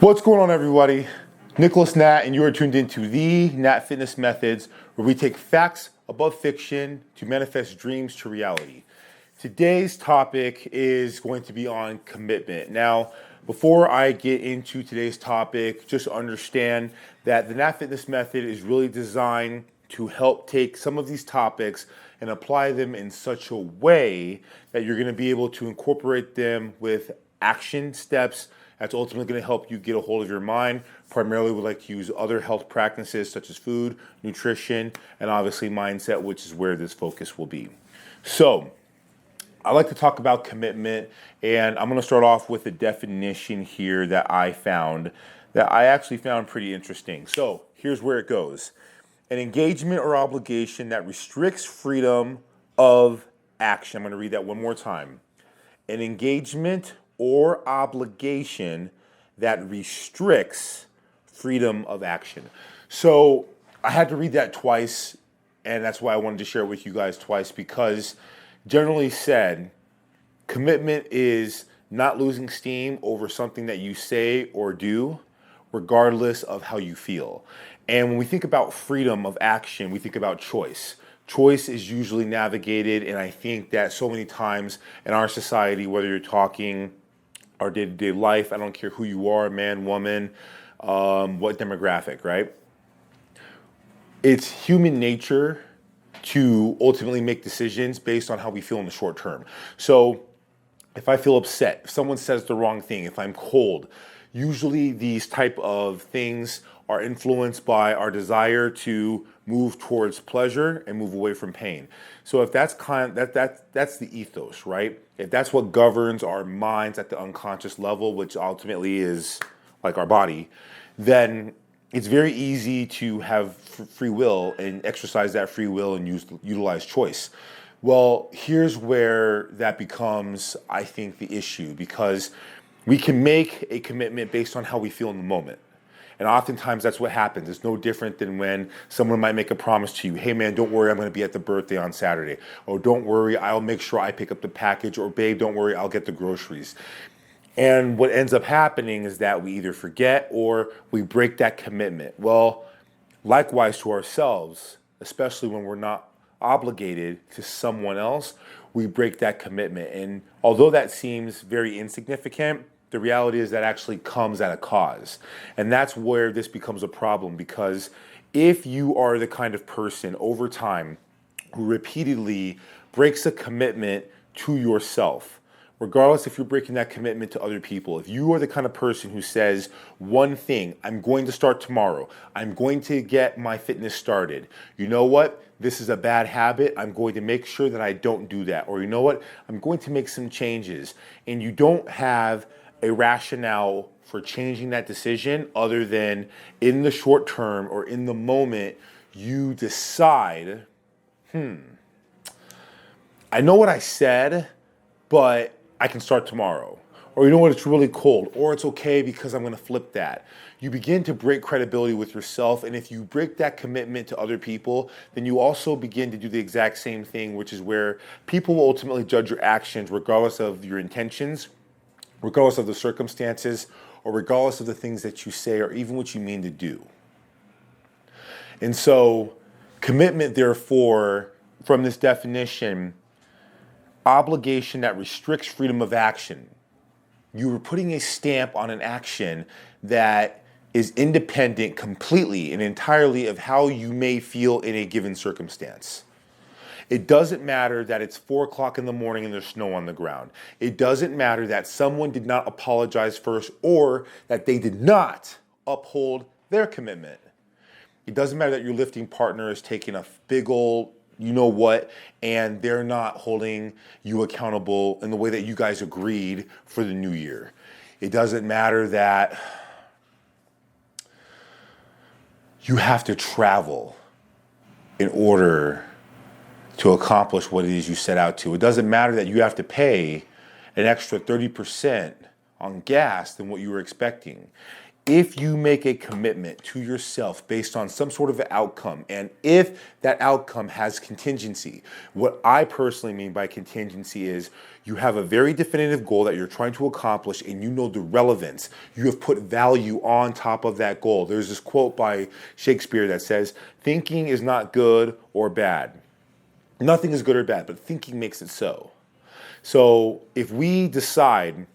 What's going on, everybody? Nicholas Natt, and you are tuned into the Natt Fitness Methods, where we take facts above fiction to manifest dreams to reality. Today's topic is going to be on commitment. Now, before I get into today's topic, just understand that the Natt Fitness Method is really designed to help take some of these topics and apply them in such a way that you're going to be able to incorporate them with action steps that's ultimately going to help you get a hold of your mind. Primarily, we like to use other health practices such as food, nutrition, and obviously mindset, which is where this focus will be. So, I like to talk about commitment, and I'm going to start off with a definition here that I actually found pretty interesting. So, here's where it goes. An engagement or obligation that restricts freedom of action. I'm going to read that one more time. An engagement or obligation that restricts freedom of action. So I had to read that twice, and that's why I wanted to share it with you guys twice, because generally said, commitment is not losing steam over something that you say or do, regardless of how you feel. And when we think about freedom of action, we think about choice. Choice is usually navigated, and I think that so many times in our society, whether you're talking our day-to-day life, I don't care who you are, man, woman, what demographic, right? It's human nature to ultimately make decisions based on how we feel in the short term. So if I feel upset, if someone says the wrong thing, if I'm cold, usually these type of things are influenced by our desire to move towards pleasure and move away from pain. So if that's that's the ethos, right? If that's what governs our minds at the unconscious level, which ultimately is like our body, then it's very easy to have free will and exercise that free will and utilize choice. Well, here's where that becomes, I think, the issue, because we can make a commitment based on how we feel in the moment. And oftentimes that's what happens. It's no different than when someone might make a promise to you. Hey man, don't worry, I'm going to be at the birthday on Saturday. Or don't worry, I'll make sure I pick up the package. Or babe, don't worry, I'll get the groceries. And what ends up happening is that we either forget or we break that commitment. Well, likewise to ourselves, especially when we're not obligated to someone else, we break that commitment. And although that seems very insignificant, the reality is that actually comes at a cause. And that's where this becomes a problem, because if you are the kind of person over time who repeatedly breaks a commitment to yourself, regardless if you're breaking that commitment to other people, if you are the kind of person who says one thing, I'm going to start tomorrow, I'm going to get my fitness started, you know what? This is a bad habit. I'm going to make sure that I don't do that. Or you know what? I'm going to make some changes. And you don't have a rationale for changing that decision other than in the short term or in the moment, you decide, I know what I said, but I can start tomorrow. Or you know what, it's really cold, or it's okay because I'm going to flip that. You begin to break credibility with yourself, and if you break that commitment to other people, then you also begin to do the exact same thing, which is where people will ultimately judge your actions regardless of your intentions, regardless of the circumstances, or regardless of the things that you say or even what you mean to do. And so commitment, therefore, from this definition, obligation that restricts freedom of action. You are putting a stamp on an action that is independent completely and entirely of how you may feel in a given circumstance. It doesn't matter that it's 4 o'clock in the morning and there's snow on the ground. It doesn't matter that someone did not apologize first or that they did not uphold their commitment. It doesn't matter that your lifting partner is taking a big old you know what, and they're not holding you accountable in the way that you guys agreed for the new year. It doesn't matter that you have to travel in order to accomplish what it is you set out to. It doesn't matter that you have to pay an extra 30% on gas than what you were expecting. if you make a commitment to yourself based on some sort of outcome, and if that outcome has contingency, what I personally mean by contingency is you have a very definitive goal that you're trying to accomplish and you know the relevance. You have put value on top of that goal. There's this quote by Shakespeare that says, thinking is not good or bad. Nothing is good or bad, but thinking makes it so. So if we decide,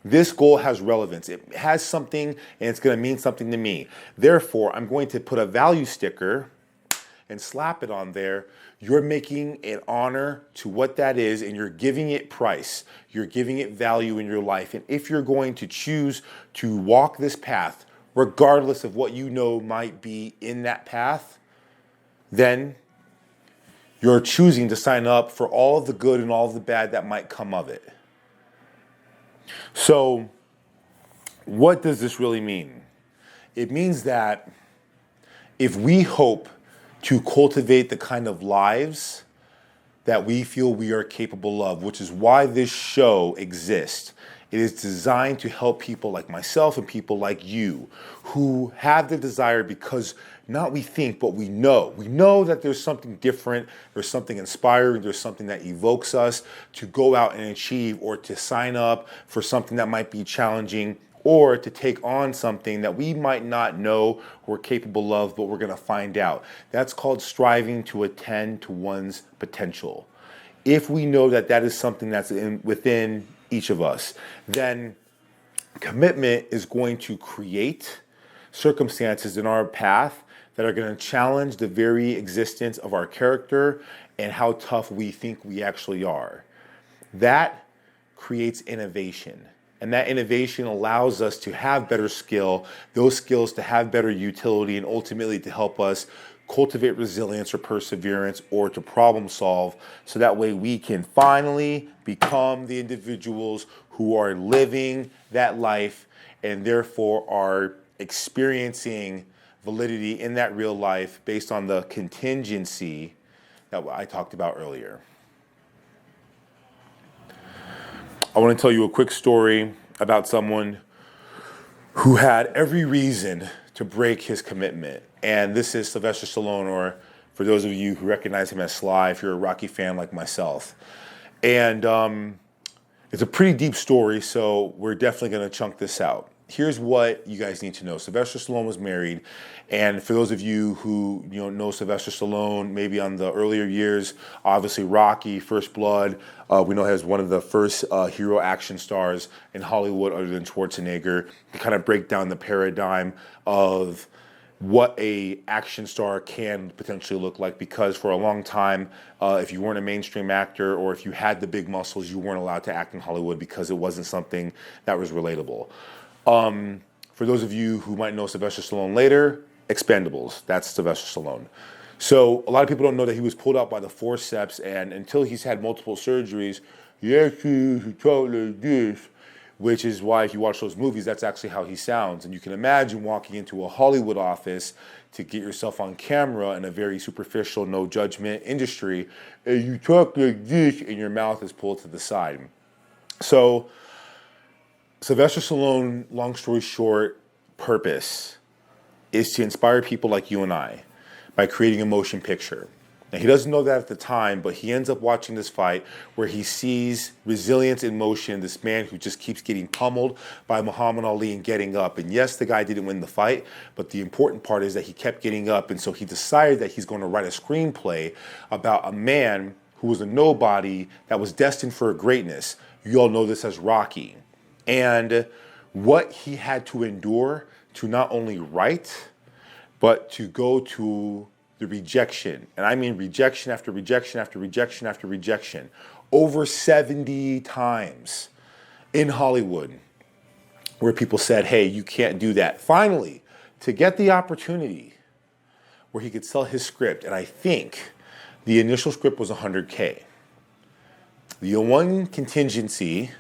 this goal has relevance, it has something and it's going to mean something to me. Therefore, I'm going to put a value sticker and slap it on there. You're making an honor to what that is and you're giving it price. You're giving it value in your life. And if you're going to choose to walk this path, regardless of what you know might be in that path, then you're choosing to sign up for all of the good and all of the bad that might come of it. So, what does this really mean? It means that if we hope to cultivate the kind of lives that we feel we are capable of, which is why this show exists. It is designed to help people like myself and people like you who have the desire because not we think, but we know. We know that there's something different, there's something inspiring, there's something that evokes us to go out and achieve or to sign up for something that might be challenging or to take on something that we might not know we're capable of, but we're going to find out. That's called striving to attend to one's potential. If we know that that is something that's within each of us, then commitment is going to create circumstances in our path that are going to challenge the very existence of our character and how tough we think we actually are. That creates innovation. And that innovation allows us to have better skill, those skills to have better utility, and ultimately to help us cultivate resilience or perseverance or to problem solve so that way we can finally become the individuals who are living that life and therefore are experiencing validity in that real life based on the contingency that I talked about earlier. I want to tell you a quick story about someone who had every reason to break his commitment. And this is Sylvester Stallone, or for those of you who recognize him as Sly, if you're a Rocky fan like myself. And it's a pretty deep story, so we're definitely going to chunk this out. Here's what you guys need to know. Sylvester Stallone was married, and for those of you who know Sylvester Stallone, maybe on the earlier years, obviously Rocky, First Blood, we know as one of the first hero action stars in Hollywood other than Schwarzenegger, to kind of break down the paradigm of what a action star can potentially look like, because for a long time, if you weren't a mainstream actor or if you had the big muscles, you weren't allowed to act in Hollywood because it wasn't something that was relatable. For those of you who might know Sylvester Stallone later, Expendables, that's Sylvester Stallone. So a lot of people don't know that he was pulled out by the forceps, and until he's had multiple surgeries, he talked like this, which is why if you watch those movies, that's actually how he sounds. And you can imagine walking into a Hollywood office to get yourself on camera in a very superficial, no judgment industry, and you talk like this and your mouth is pulled to the side. So Sylvester Stallone, long story short, purpose is to inspire people like you and I by creating a motion picture. Now, he doesn't know that at the time, but he ends up watching this fight where he sees resilience in motion, this man who just keeps getting pummeled by Muhammad Ali and getting up. And yes, the guy didn't win the fight, but the important part is that he kept getting up. And so he decided that he's going to write a screenplay about a man who was a nobody that was destined for greatness. You all know this as Rocky. And what he had to endure to not only write, but to go to the rejection. And I mean rejection after rejection after rejection after rejection. Over 70 times in Hollywood where people said, hey, you can't do that. Finally, to get the opportunity where he could sell his script, and I think the initial script was $100K. The one contingency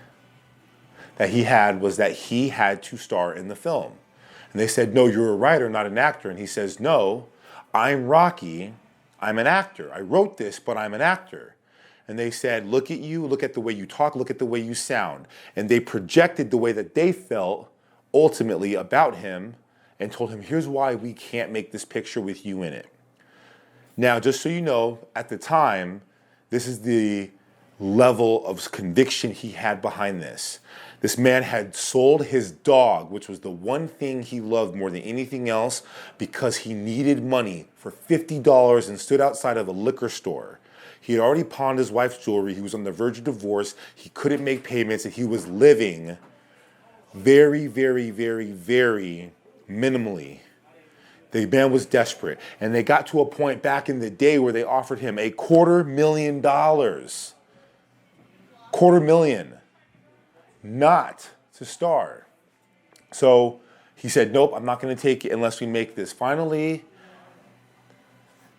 that he had was that he had to star in the film. And they said, no, you're a writer, not an actor. And he says, no, I'm Rocky, I'm an actor. I wrote this, but I'm an actor. And they said, look at you, look at the way you talk, look at the way you sound. And they projected the way that they felt ultimately about him and told him, here's why we can't make this picture with you in it. Now, just so you know, at the time, this is the level of conviction he had behind this. This man had sold his dog, which was the one thing he loved more than anything else, because he needed money, for $50 and stood outside of a liquor store. He had already pawned his wife's jewelry. He was on the verge of divorce. He couldn't make payments, and he was living very, very, very, very minimally. The man was desperate. And they got to a point back in the day where they offered him $250,000. $250,000. Not to star. So he said, nope, I'm not going to take it unless we make this. Finally,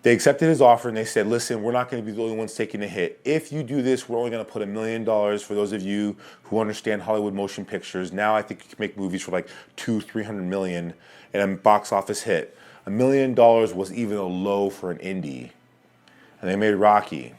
they accepted his offer and they said, listen, we're not going to be the only ones taking the hit. If you do this, we're only going to put $1 million for those of you who understand Hollywood motion pictures. Now I think you can make movies for like $200-300 million and a box office hit. $1 million was even a low for an indie. And they made Rocky.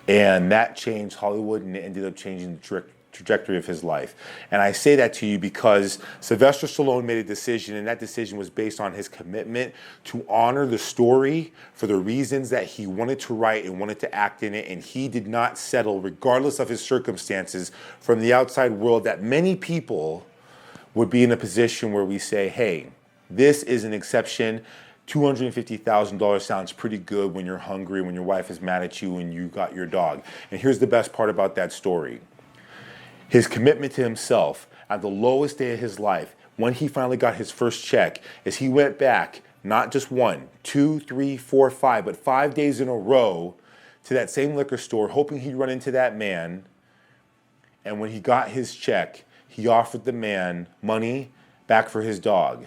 And that changed Hollywood, and it ended up changing the trajectory of his life. And I say that to you because Sylvester Stallone made a decision, and that decision was based on his commitment to honor the story for the reasons that he wanted to write and wanted to act in it, and he did not settle, regardless of his circumstances, from the outside world, that many people would be in a position where we say, hey, this is an exception. $250,000 sounds pretty good when you're hungry, when your wife is mad at you, and you got your dog. And here's the best part about that story. His commitment to himself at the lowest day of his life, when he finally got his first check, is he went back, not just 1, 2, 3, 4, 5, but 5 days in a row to that same liquor store, hoping he'd run into that man. And when he got his check, he offered the man money back for his dog.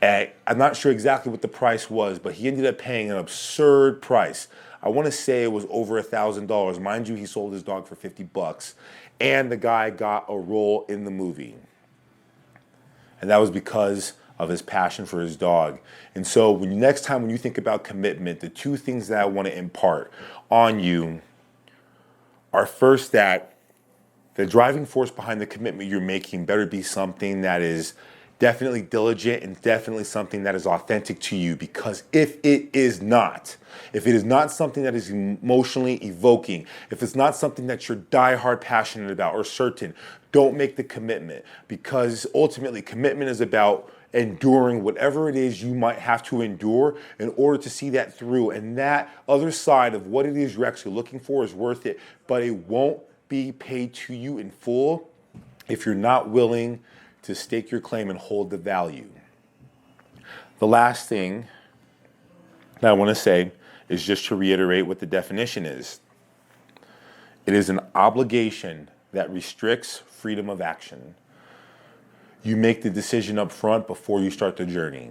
I'm not sure exactly what the price was, but he ended up paying an absurd price. I want to say it was over $1,000. Mind you, he sold his dog for $50, and the guy got a role in the movie. And that was because of his passion for his dog. And so next time when you think about commitment, the two things that I want to impart on you are, first, that the driving force behind the commitment you're making better be something that is definitely diligent and definitely something that is authentic to you, because if it is not something that is emotionally evoking, if it's not something that you're diehard passionate about or certain, don't make the commitment, because ultimately commitment is about enduring whatever it is you might have to endure in order to see that through. And that other side of what it is you're actually looking for is worth it, but it won't be paid to you in full if you're not willing to stake your claim and hold the value. The last thing that I want to say is just to reiterate what the definition is. It is an obligation that restricts freedom of action. You make the decision up front before you start the journey.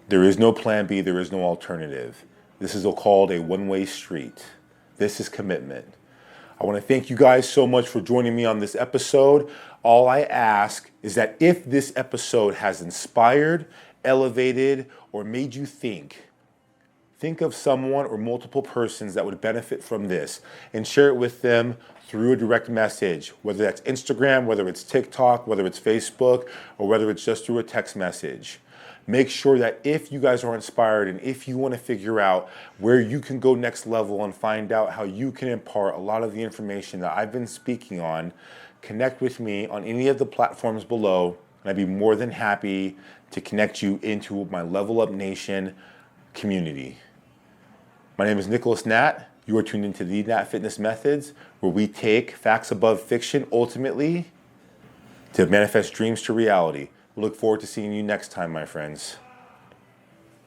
There is no plan B, there is no alternative. This is called a one-way street. This is commitment. I want to thank you guys so much for joining me on this episode. All I ask is that if this episode has inspired, elevated, or made you think of someone or multiple persons that would benefit from this, and share it with them through a direct message, whether that's Instagram, whether it's TikTok, whether it's Facebook, or whether it's just through a text message. Make sure that if you guys are inspired and if you want to figure out where you can go next level and find out how you can impart a lot of the information that I've been speaking on, connect with me on any of the platforms below, and I'd be more than happy to connect you into my Level Up Nation community. My name is Nicholas Natt. You are tuned into the Natt Fitness Methods, where we take facts above fiction ultimately to manifest dreams to reality. We look forward to seeing you next time, my friends.